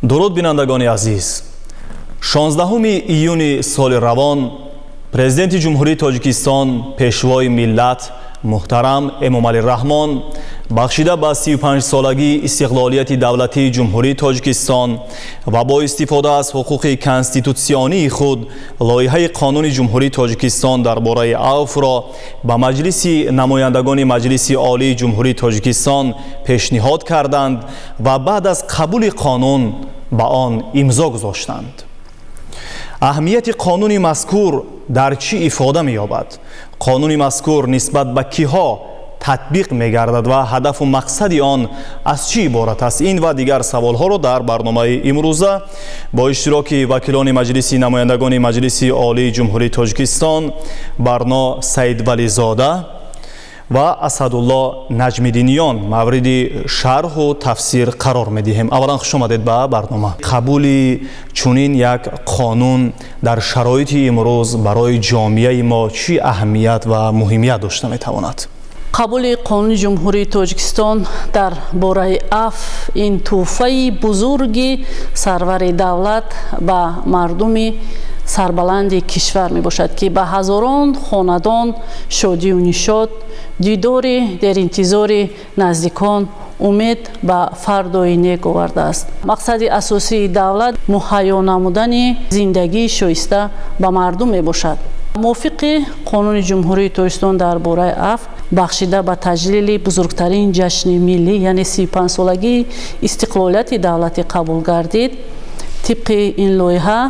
درود بینندگان عزیز، 16 ایون سال روان پرزیدنت جمهوری تاجیکستان پیشوای ملت محترم امامعلی رحمان بخشیده به 35 سالگی استقلالیت دولتی جمهوری تاجیکستان و با استفاده از حقوق کنستیتوسیونی خود لایحه قانون جمهوری تاجیکستان درباره عفو را به مجلس نمایندگان مجلس عالی جمهوری تاجیکستان پیشنهاد کردند و بعد از قبول قانون به آن امضا گذاشتند. اهمیت قانون مذکور در چی افاده می‌یابد؟ قانون مذکور نسبت به کیها تطبیق می‌گردد و هدف و مقصد آن از چی عبارت است؟ این و دیگر سوال‌ها را در برنامه امروزه با اشتراک وکیلان مجلس نمایندگان مجلس عالی جمهوری تاجیکستان برنا سید ولی زاده و اسدالله نجمیدینیان مورد شرح و تفسیر قرار می‌دهیم. اولا خوش آمدید به برنامه. قبول چنین یک قانون در شرایط امروز برای جامعه ما چی اهمیت و مهمیت داشته می‌تواند؟ قبول قانون جمهوری تاجیکستان در باره عفو این تحفه بزرگی سرور دولت به مردم سربلند کشور می باشد که به هزاران خاندان شادی و نشاط، دیداری در انتظار نزدیکان، امید به فردای نیک آورده است. مقصد اساسی دولت مهیا نمودن زندگی شایسته به مردم می باشد. موافق قانون جمهوری تاجیکستان درباره عفو بخشیده به تجلیل بزرگترین جشن ملی یعنی 35 سالگی استقلالیت دولتی قبول گردید. طبق این لایحه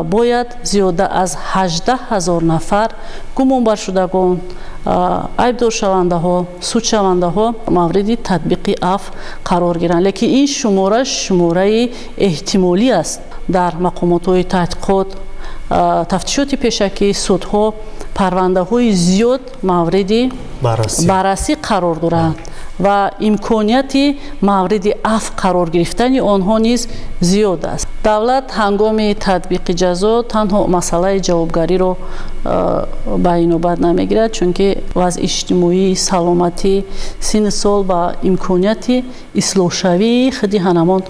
باید زیاده از 18,000 نفر گمانبر شدگان، عیبدار شونده ها، سود شونده ها مورد تطبیق عفو قرار گیرند. لیکن این شماره احتمالی است. در مقامات های تحقیقات، تفتیشات پیشکی، سودها پرونده های زیاد مورد بررسی قرار دارند و امکانیت مورد عفو قرار گرفتن آنها نیز زیاد است. دولت هنگام تطبیق جزا تنها مسئله جوابگاری را به اینوبت نمیگیرد، چون که وضع اجتماعی، سلامتی، سن سال و امکانیت اصلاح شوی خودی همان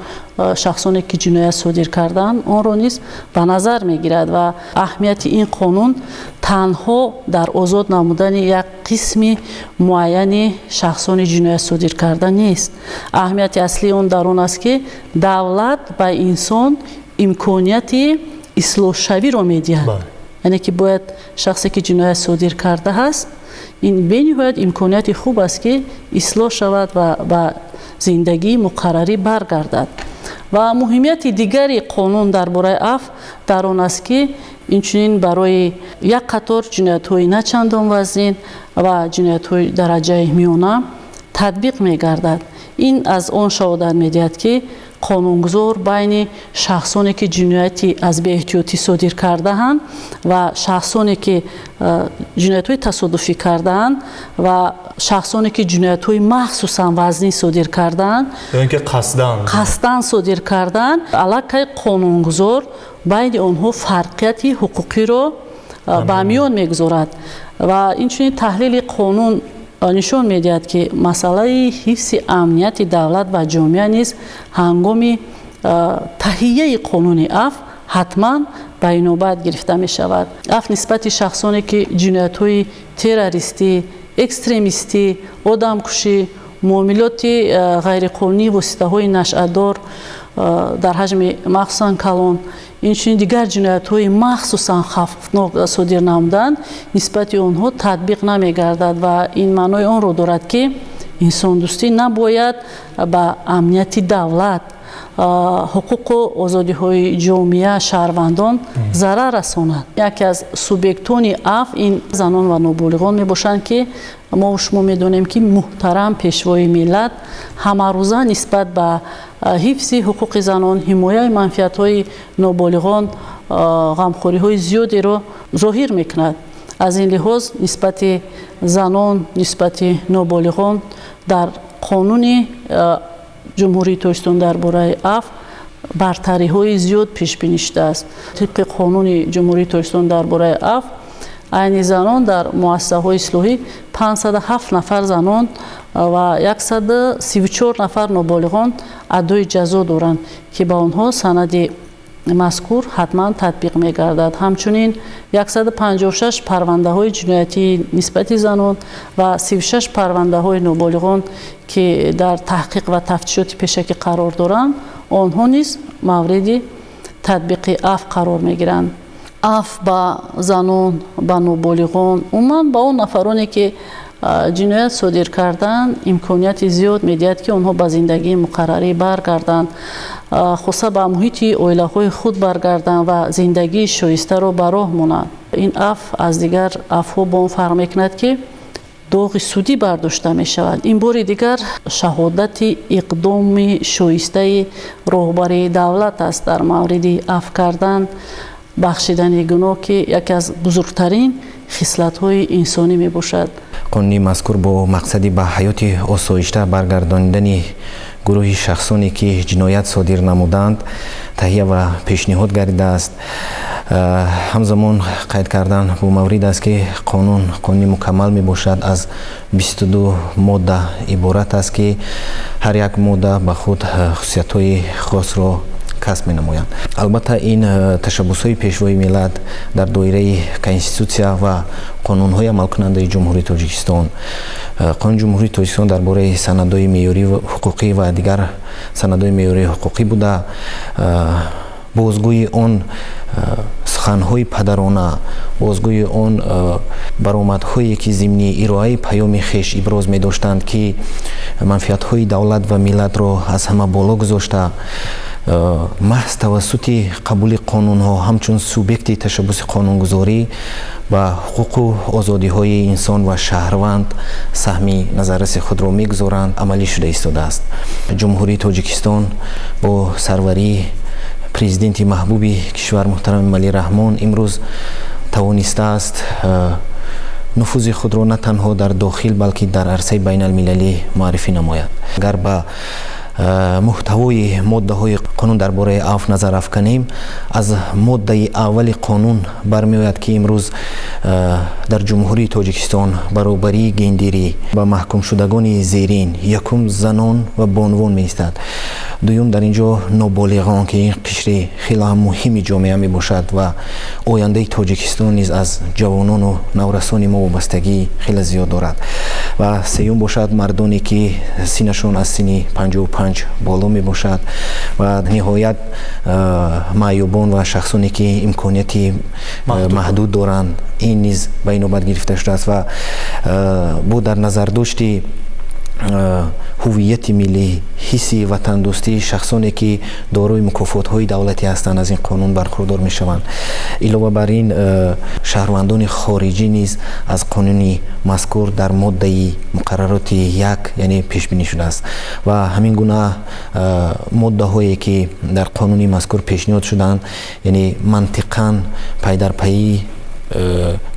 شخصانی که جنایت صادر کردند آن را نیز به نظر میگیرد و اهمیت این قانون تنها در آزاد نمودن یک قسم معین شخصان جنایت صادر کردن نیست. اهمیت اصلی آن در آن است که دولت به انسان امکانیت اصلاح شوی را میدهد. یعنی که باید شخصی که جنایت صادر کرده است این بنهایت امکانیت خوب است که اصلاح شود و به زندگی مقرری برگردد. و مهمیت دیگری قانون درباره عفو در آن است که اینچنین برای یک قطار جنایت‌های نچندان وزین و جنایت‌های درجه میانه تطبیق می‌گردد. این از آن شهادت می‌دهد که قانونگذار بین شخصانی که جنایتی از بی‌احتیاطی صادر کرده‌اند و شخصانی که جنایت‌های تصادفی کرده‌اند و شخصانی که جنایت‌های مخصوصاً وزنی صادر کرده‌اند یعنی که قصداً صادر کرده‌اند، علاقه قانونگذار بین آنها فرقیت حقوقی را به میان می‌گذارد و اینچنین تحلیل قانون نشان می‌دهد که مسئله حفظ امنیت دولت و جامعه نیز هنگام تهیه قانون عفو حتما به اینوبت گرفته می شود. عفو نسبت شخصانی که جنایت‌های تروریستی، اکستریمیستی، آدمکشی، معاملات غیرقانونی واسطه‌های نشأه‌دار در حجم مخصوصاً کلان، اینچنین دیگر جنایت‌های مخصوصاً خطرناک صادر نمودند نسبت آنها تطبیق نمی‌گردد و این معنای آن را دارد که انسان دوستی نباید به امنیت دولت، حقوق و آزادی‌های جامعه شهروندان ضرر رساند. یکی از سوبیکت‌های عفو این زنان و نابالغان میباشند که ما و شما میدونیم که محترم پیشوای ملت همه روزه نسبت به حفظ حقوق زنان، حمایت منفعت‌های نابالغان غمخوری‌های زیادی را ظاهر میکند. از این لحاظ نسبت زنان، نسبت نابالغان در قانون جمهوری تاجیکستان درباره عفو برتری‌های زیاد پیش بینی شده است. طبق قانون جمهوری تاجیکستان درباره عفو عین زنان در مؤسسه‌های اصلاحی 507 نفر زنان و 134 نفر نابالغان адои ҷазо доранд ки ба онҳо санади мазкур ҳатман татбиқ мегардад. ҳамчунин 156 парвандаҳои ҷиноятии нисбати занон ва 36 парвандаҳои ноболиғон ки дар таҳқиқ ва тафтишоти пешакӣ қарор доранд, онҳо низ мавриди татбиқи аф қарор мегиранд. аф ба занон, ба ноболиғон, умуман ба он нафароне ки ҷиноят содир кардан имконияти зиёд медиҳад ки онҳо ба зиндагии муқаррарӣ баргарданд, хуса ба муҳити оилаҳои худ баргарданд ва зиндагии шоистаро ба роҳ монанд. ин аф аз дигар афҳо бо он фарқ мекунад ки доғи судӣ бардошта мешавад. ин бори дигар шаҳодати иқдоми шоистаи роҳбари давлат аст дар мавриди аф кардан бахшидани гуноҳ ки яке аз бузургтарин хислатҳои инсонӣ мебошад. қонуни мазкур бо мақсади ба ҳаёти осоишта баргардонидани гурӯҳи шахсоне ки ҷиноят содир намуданд таҳия ва пешниҳод гардидааст. ҳамзамон қайд кардан бо маврид аст ки қонуни мукаммал мебошад, аз 22 модда иборат аст ки ҳар як модда ба худ хусусиятҳои хосро касб менамоянд. албатта ин ташаббусҳои пешвои миллат дар доираи конститутсия ва қонунҳои амалкунандаи ҷумҳурии Тоҷикистон, қонуни ҷумҳурии Тоҷикистон дар бораи санадҳои меъёрӣ ҳуқуқӣ ва дигар санадҳои меъёрии ҳуқуқӣ буда бозгӯи он суханҳои падарона, бозгӯи он баромадҳое ки зимни ироаи паёми хеш иброз медоштанд ки манфиатҳои давлат ва миллатро аз ҳама боло гузошта маҳз тавассути қабули қонунҳо ҳамчун субъекти ташаббуси қонунгузорӣ ба ҳуқуқу озодиҳои инсон ва шаҳрванд саҳми назарраси худро мегузоранд амалӣ шуда истодааст. ҷумҳурии Тоҷикистон бо сарварии президенти маҳбуби кишвар муҳтарам Эмомалӣ Раҳмон имрӯз тавонистааст нуфузи худро на танҳо дар дохил балки дар арсаи байналмилалӣ муаррифӣ намояд. агар ба муҳтавои моддаҳои қонун дар бораи аф назар афканем, аз моддаи аввали қонун бармеояд ки имрӯз дар ҷумҳурии Тоҷикистон баробарии гендерӣ ба маҳкумшудагони зерин якум занон ва бонвон меистад. дуюм дар ин ҷо ноболиғон ки ин қишри хеле муҳими ҷомеа мебошад ва ояндаи Тоҷикистон низ аз ҷавонону наврасони мо вобастагӣ хеле зиёд дорад. ва сеюм бошад мардоне ки синашон аз сини 55 боло мебошад ва ниҳоят маъюбон ва шахсоне ки имконияти маҳдуд доранд, ин низ ба инобат гирифта шудааст ва бо дар назардошти ҳуввияти миллӣ, ҳисси ватандӯстӣ шахсоне ки дорои мукофотҳои давлатӣ ҳастанд аз ин қонун бархурдор мешаванд. илова бар ин шаҳрвандони хориҷӣ низ аз қонуни мазкур дар моддаи муқаррароти 1 яъне пешбинӣ шудааст ва ҳамин гуна моддаҳое ки дар қонуни мазкур пешниҳод шуданд, яъне мантиқан пайдарпайӣ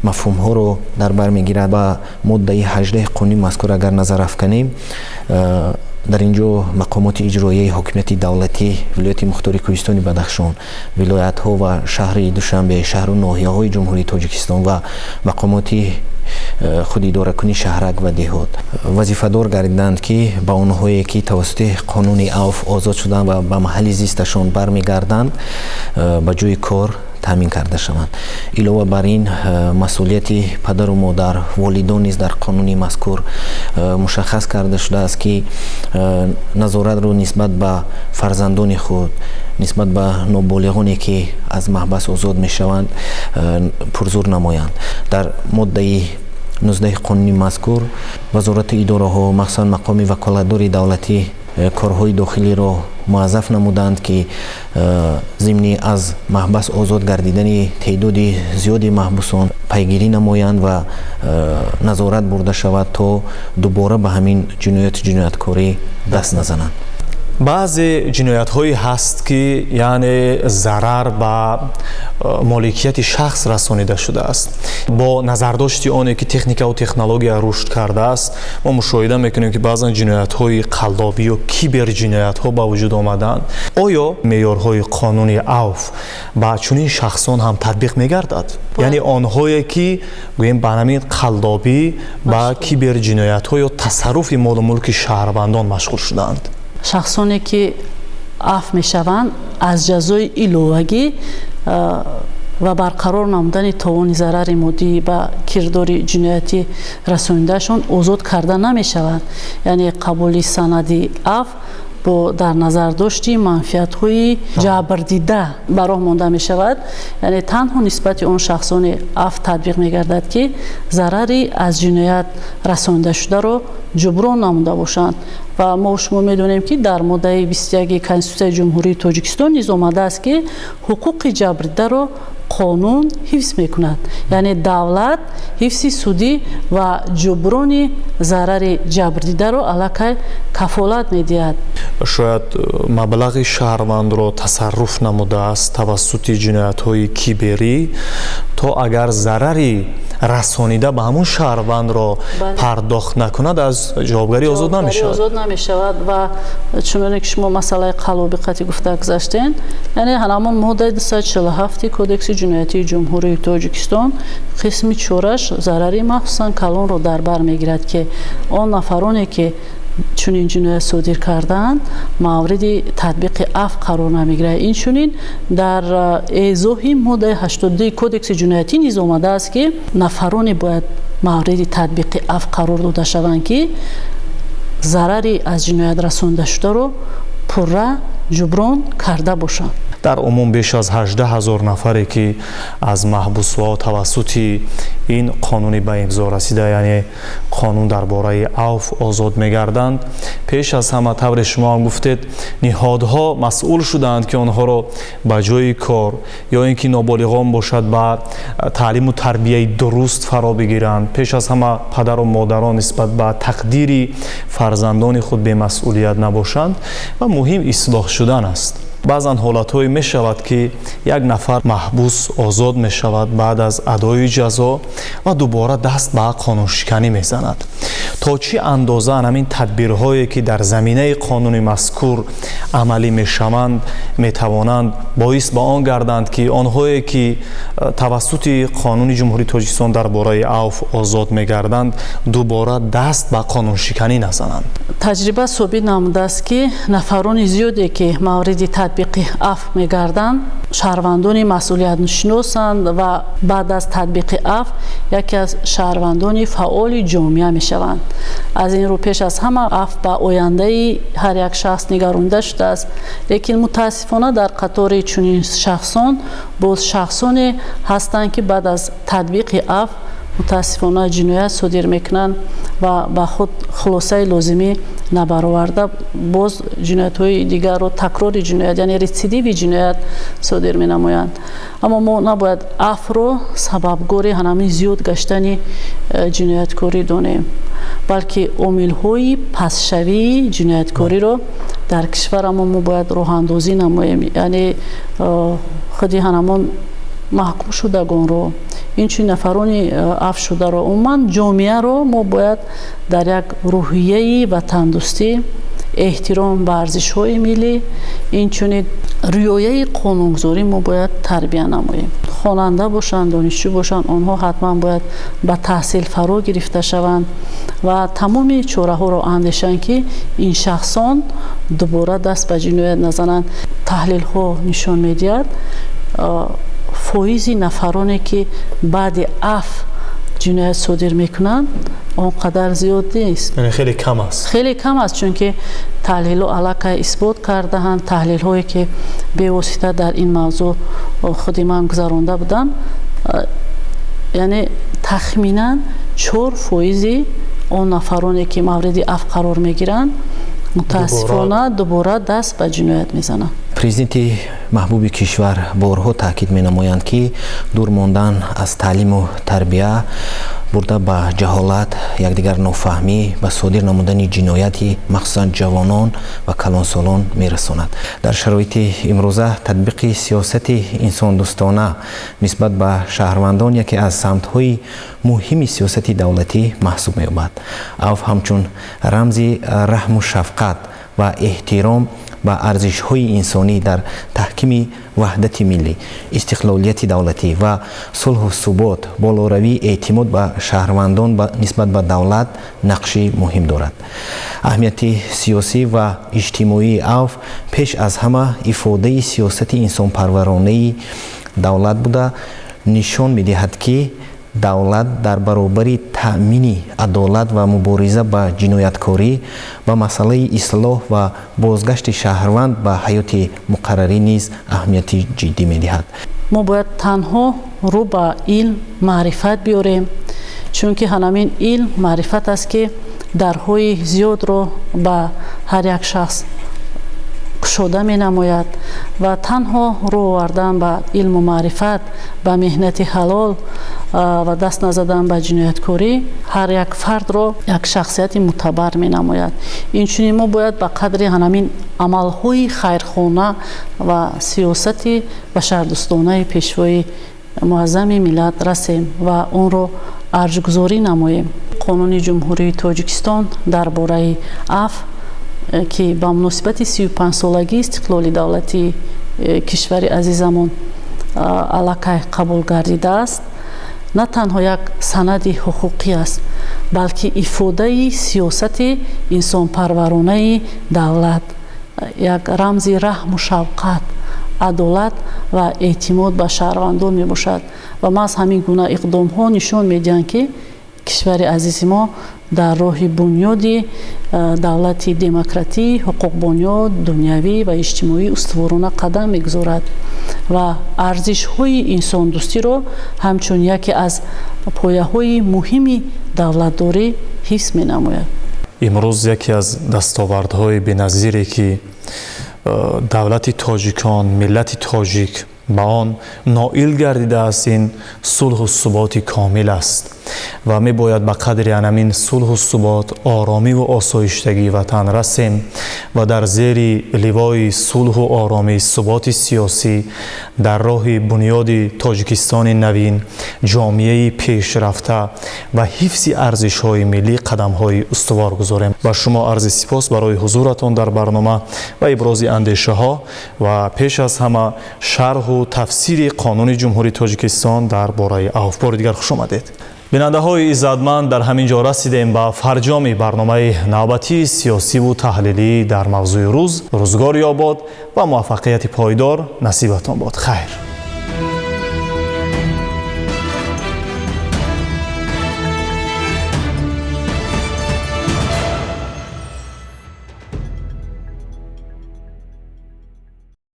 мафҳумҳоро дар бар мегирад. ба моддаи 18 қонуни мазкур агар назар афканем, дар ин ҷо мақомоти иҷроияи ҳокимияти давлатӣ вилояти мухтори Кӯҳистони Бадахшон, вилоятҳо ва шаҳри Душанбе, шаҳру ноҳияҳои ҷумҳурии Тоҷикистон ва мақомоти худидоракунии шаҳрак ва деҳот вазифадор гардиданд ки ба онҳое ки тавассути қонуни авф озод шуданд ва ба маҳалли зисташон бармегарданд ба ҷои кор таъмин карда шаванд. илова бар ин масъулияти падару модар, волидон низ дар қонуни мазкур мушаххас карда шудааст ки назоратро нисбат ба фарзандони худ, нисбат ба ноболиғоне ки аз маҳбас озод мешаванд пурзур намоянд. дар моддаи 19 қонуни мазкур вазорати идораҳо, махсусан мақоми ваколатдори давлатӣ корҳои дохилиро муаззаф намуданд ки зимни аз маҳбас озод гардидани теъдоди зиёди маҳбусон пайгирӣ намоянд ва назорат бурда шавад то дубора ба ҳамин ҷинояткорӣ даст назананд. баъзе ҷиноятҳое ҳаст ки яъне зарар ба моликияти шахс расонида шудааст. бо назардошти оне ки техникаву технология рушд кардааст, мо мушоҳида мекунем ки баъзан ҷиноятҳои қаллобӣ ё киберҷиноятҳо ба вуҷуд омаданд. оё меъёрҳои қонуни авф ба чунин шахсон ҳам татбиқ мегардад? яъне онҳое ки гӯем ба ҳамин қаллобӣ ба киберҷиноятҳо ё тасарруфи молу мулки шаҳрвандон машғул шудаанд? шахсоне ки аф мешаванд аз ҷазои иловагӣ ва барқарор намудани товони зарари моддӣ ба кирдори ҷиноятӣ расонидаашон озод карда намешаванд. яъне қабули санади аф бо дар назардошти манфиатҳои ҷабрдида ба роҳ монда мешавад. яъне танҳо нисбати он шахсони аф татбиқ мегардад ки зарари аз ҷиноят расонидашударо ҷуброн намуда бошанд. ва мо шумо медонем ки дар моддаи 21 Конститутсияи Ҷумҳурии Тоҷикистон низ омадааст ки ҳуқуқи ҷабрдидаро қонун ҳифз мекунад. яъне давлат ҳифзи судӣ ва ҷуброни зарари ҷабрдидаро аллакай кафолат медиҳад. шояд маблағи шаҳрвандро тасарруф намудааст тавассути ҷиноятҳои киберӣ, то агар зарари расонида ба ҳамун шаҳрвандро пардохт накунад аз ҷавобгарӣ озод намешавад. ва чуноне ки шумо масъалаи қалобиқатӣ гуфта гузаштен, яъне ҳамон моддаи 247 кодекси ҷиноятии ҷумҳурии Тоҷикистон қисми 4-аш зарари махсусан калонро дар бар мегирад ки он нафароне ки чунин ҷиноят содир кардаанд мавриди татбиқи аф қарор намегирад. инчунин дар эъзоҳи моддаи 82 кодекси ҷиноятӣ низ омадааст ки нафароне бояд мавриди татбиқи аф қарор дода шаванд ки зарари аз ҷиноят расонидашударо пурра ҷуброн карда бошанд. дар умум беш аз 18 000 нафаре ки аз маҳбусҳо тавассути ин қонуни ба имзо расида, яъне қонун дар бораи авф озод мегарданд. пеш аз ҳама тавре шумо ҳам гуфтед, ниҳодҳо масъул шуданд ки онҳоро ба ҷои кор ё ин ки ноболиғон бошад ба таълиму тарбияи дуруст фаро бигиранд. пеш аз ҳама падару модарон нисбат ба тақдири фарзандони худ бемасъулият набошанд ва муҳим ислоҳ шудан аст. баъзан ҳолатҳое мешавад ки як нафар маҳбус озод мешавад баъд аз адои ҷазо ва дубора даст ба қонуншиканӣ мезанад. то чӣ андоза ҳамин тадбирҳое ки дар заминаи қонуни мазкур амалӣ мешаванд метавонанд боис ба он гарданд ки онҳое ки тавассути қонуни ҷумҳурии Тоҷикистон дар бораи авф озод мегарданд дубора даст ба қонуншиканӣ назананд. таҷриба собит намудааст ки нафарони зиёде ки мавриди татбиқи аф мегарданд шаҳрвандони масъулиятшиносанд ва баъд аз татбиқи аф яке аз шаҳрвандони фаъоли ҷомеа мешаванд. аз ин рӯ пеш аз ҳама аф ба ояндаи ҳар як шахс нигаронида шудааст. лекин мутаассифона дар қатори чунин шахсон боз шахсоне ҳастанд ки баъд аз татбиқи аф мутаассифона ҷиноят содир мекунанд ва ба худ хулосаи лозимӣ набароварда боз ҷиноятҳои дигарро такрори ҷиноят, яъне рецидиви ҷиноят содир менамоянд. аммо мо набояд афро сабабгори ҳамин зиёд гаштани ҷинояткорӣ донем, балки омилҳои пасшавии ҷинояткориро дар кишварамон мо бояд роҳандозӣ намоем, яъне худи ҳамон маҳкум шудагонро, инчунин нафарони аф шударо, умуман ҷомеаро мо бояд дар як рӯҳияи ватандӯстӣ, эҳтиром ба арзишҳои миллӣ, инчунин риояи қонунгузорӣ мо бояд тарбия намоем. хонанда бошанд, донишҷӯ бошанд, онҳо ҳатман бояд ба таҳсил фаро гирифта шаванд ва тамоми чораҳоро андешанд ки ин шахсон дубора даст ба ҷиноят назананд. таҳлилҳо нишон медиҳад фоизи нафароне ки баъди аф ҷиноят содир мекунанд он қадар зиёд нест, хеле кам аст. хеле кам аст, чунки таҳлилҳо аллакай исбот кардаанд. таҳлилҳое ки бевосита дар ин мавзӯъ худи ман гузаронда будам, яъне тахминан 4% он нафароне ки мавриди аф қарор мегиранд мутаассифона дубора даст ба ҷиноят мезананд. президенти маҳбуби кишвар борҳо таъкид менамоянд ки дур мондан аз таълиму тарбия бурда ба ҷаҳолат, якдигар нофаҳмӣ, ба содир намудани ҷинояти махсусан ҷавонон ва калонсолон мерасонад. дар шароити имрӯза татбиқи сиёсати инсондӯстона нисбат ба шаҳрвандон яке аз самтҳои муҳими сиёсати давлатӣ маҳсуб меёбад. авф ҳамчун рамзи раҳму шафқат و احترام به ارزش‌های انسانی در تحکیم وحدت ملی، استقلالیت دولتی و صلح و ثبات، بالوروی اعتماد به شهروندان نسبت به دولت نقشی مهم دارد. اهمیت سیاسی و اجتماعی عفو پیش از همه افاده سیاست انسانپرورانه دولت بوده نشان می‌دهد که دولت در برابر تأمین عدالت و مبارزه با جنایتکاری و مسئله اصلاح و بازگشت شهروند به حیات مقرری نیز اهمیت جدی می‌دهد. ما باید تنها رو به علم معرفت بیاریم، چون که همین علم معرفت است که درهای زیاد رو به هر یک شخص شده می نماید و تنها رو آوردن به علم و معرفت، به مهنت حلال و دست نزدن به جنایتکاری هر یک فرد رو یک شخصیت معتبر می نماید. اینچنین ما باید به قدر همین عملهای خیرخانه و سیاست بشردوستانه پیشوای معظم ملت رسیم و اون رو ارزش‌گذاری نماییم. قانون جمهوری تاجیکستان درباره عفو که با مناسبت 35 سالگی استقلال دولتی کشور عزیزمون علاقه قبول گردیده است، نه تنها یک سند حقوقی است، بلکه افاده سیاست انسان پرورانه دولت، یک رمز رحم و شفقت، عدالت و اعتماد به شهروندان می باشد و ما از همین گونه اقدام ها نشان میدهند که کشور عزیز ما در راه بنیاد دولت دموکراتی، حقوق بنیاد دنیوی و اجتماعی استوارانه قدم میگذارد و ارزش های انسان دوستی را همچون یکی از پایه های مهمی دولتداری حفظ می نماید. امروز یکی از دستاوردهای بی‌نظیری که دولت تاجیکان، ملت تاجیک با آن نائل گردیده است این صلح و ثبات کامل است و می باید به قدر همین صلح و ثبات، آرامی و آسایشتگی وطن رسیم و در زیر لوای صلح و آرامی، ثبات سیاسی در راه بنیاد تاجیکستان نوین، جامعه پیشرفته و حفظ ارزش‌های ملی قدم‌های استوار گذاریم. با شما عرض سپاس برای حضورتان در برنامه و ابراز اندیشه‌ها و پیش از همه شرح و تفسیر قانون جمهوری تاجیکستان درباره عفو. بار دیگر خوش آمدید. بیننده های عزتمند، در همین جا رسیدیم به فرجام برنامه نوبتی سیاسی و تحلیلی در موضوع روز. روزگاری آباد و موفقیت پایدار نصیبتان باد. خیر.